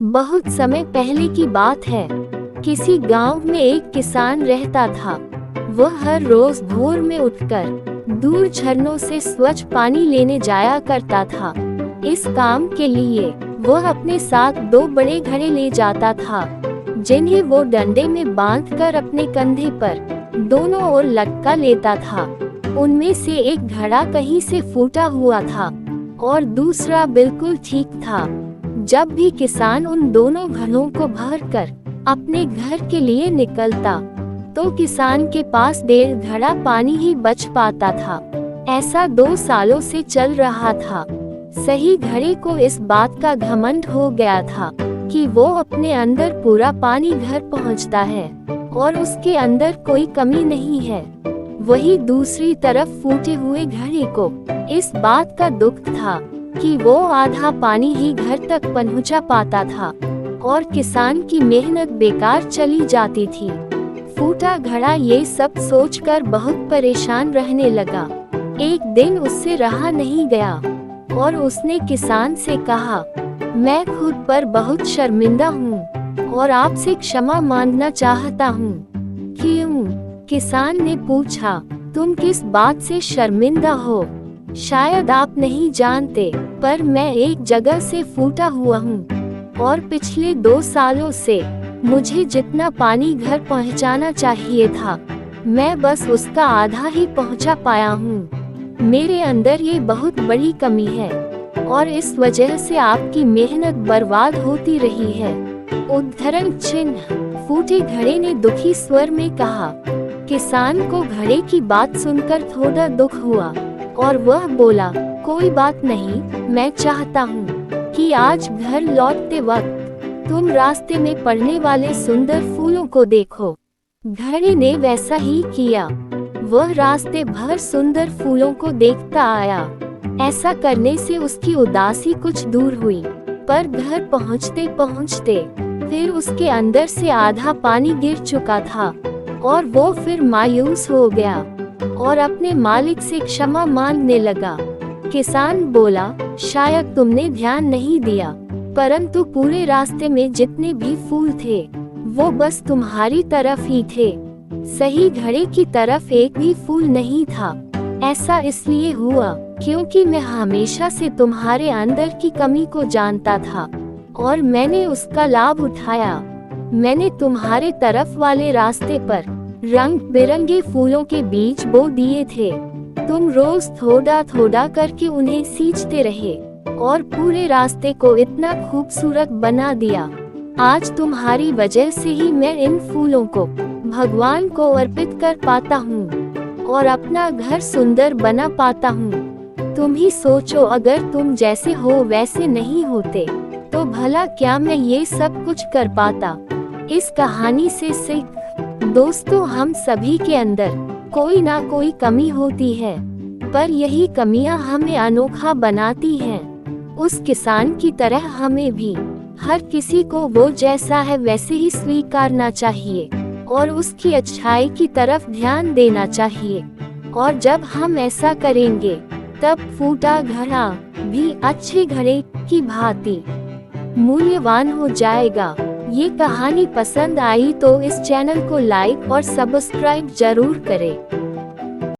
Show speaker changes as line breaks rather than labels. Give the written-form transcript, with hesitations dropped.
बहुत समय पहले की बात है। किसी गांव में एक किसान रहता था। वह हर रोज भोर में उठकर दूर झरनों से स्वच्छ पानी लेने जाया करता था। इस काम के लिए वह अपने साथ 2 बड़े घड़े ले जाता था, जिन्हें वो डंडे में बांधकर अपने कंधे पर दोनों ओर लटका लेता था। उनमें से एक घड़ा कहीं से फूटा हुआ था और दूसरा बिल्कुल ठीक था। जब भी किसान उन दोनों घड़ों को भरकर अपने घर के लिए निकलता, तो किसान के पास 1.5 घड़ा पानी ही बच पाता था। ऐसा 2 सालों से चल रहा था। सही घड़े को इस बात का घमंड हो गया था कि वो अपने अंदर पूरा पानी घर पहुंचता है और उसके अंदर कोई कमी नहीं है। वही दूसरी तरफ फूटे हुए घड़े को इस बात का दुख था कि वो आधा पानी ही घर तक पहुंचा पाता था और किसान की मेहनत बेकार चली जाती थी। फूटा घड़ा ये सब सोचकर बहुत परेशान रहने लगा। एक दिन उससे रहा नहीं गया और उसने किसान से कहा, मैं खुद पर बहुत शर्मिंदा हूँ और आपसे क्षमा मांगना चाहता हूँ। क्यों? किसान ने पूछा, तुम किस बात से शर्मिंदा हो? शायद आप नहीं जानते, पर मैं एक जगह से फूटा हुआ हूँ और पिछले 2 सालों से मुझे जितना पानी घर पहुँचाना चाहिए था, मैं बस उसका आधा ही पहुँचा पाया हूँ। मेरे अंदर ये बहुत बड़ी कमी है और इस वजह से आपकी मेहनत बर्बाद होती रही है। उद्धरण चिन्ह। फूटे घड़े ने दुखी स्वर में कहा। किसान को घड़े की बात सुनकर थोड़ा दुख हुआ और वह बोला, कोई बात नहीं, मैं चाहता हूँ कि आज घर लौटते वक्त तुम रास्ते में पड़ने वाले सुंदर फूलों को देखो। घड़े ने वैसा ही किया। वह रास्ते भर सुंदर फूलों को देखता आया। ऐसा करने से उसकी उदासी कुछ दूर हुई, पर घर पहुँचते पहुँचते फिर उसके अंदर से आधा पानी गिर चुका था और वो फिर मायूस हो गया और अपने मालिक से क्षमा मांगने लगा। किसान बोला, शायद तुमने ध्यान नहीं दिया, परंतु पूरे रास्ते में जितने भी फूल थे वो बस तुम्हारी तरफ ही थे। सही घड़े की तरफ एक भी फूल नहीं था। ऐसा इसलिए हुआ क्योंकि मैं हमेशा से तुम्हारे अंदर की कमी को जानता था और मैंने उसका लाभ उठाया। मैंने तुम्हारे तरफ वाले रास्ते पर रंग बिरंगे फूलों के बीज बो दिए थे। तुम रोज थोड़ा थोड़ा करके उन्हें सींचते रहे और पूरे रास्ते को इतना खूबसूरत बना दिया। आज तुम्हारी वजह से ही मैं इन फूलों को भगवान को अर्पित कर पाता हूँ और अपना घर सुंदर बना पाता हूँ। तुम ही सोचो, अगर तुम जैसे हो वैसे नहीं होते तो भला क्या मैं ये सब कुछ कर पाता। इस कहानी से सीख। दोस्तों, हम सभी के अंदर कोई ना कोई कमी होती है, पर यही कमियां हमें अनोखा बनाती हैं। उस किसान की तरह हमें भी हर किसी को वो जैसा है वैसे ही स्वीकारना चाहिए और उसकी अच्छाई की तरफ ध्यान देना चाहिए। और जब हम ऐसा करेंगे, तब फूटा घड़ा भी अच्छे घड़े की भांति मूल्यवान हो जाएगा। ये कहानी पसंद आई तो इस चैनल को लाइक और सब्सक्राइब जरूर करें।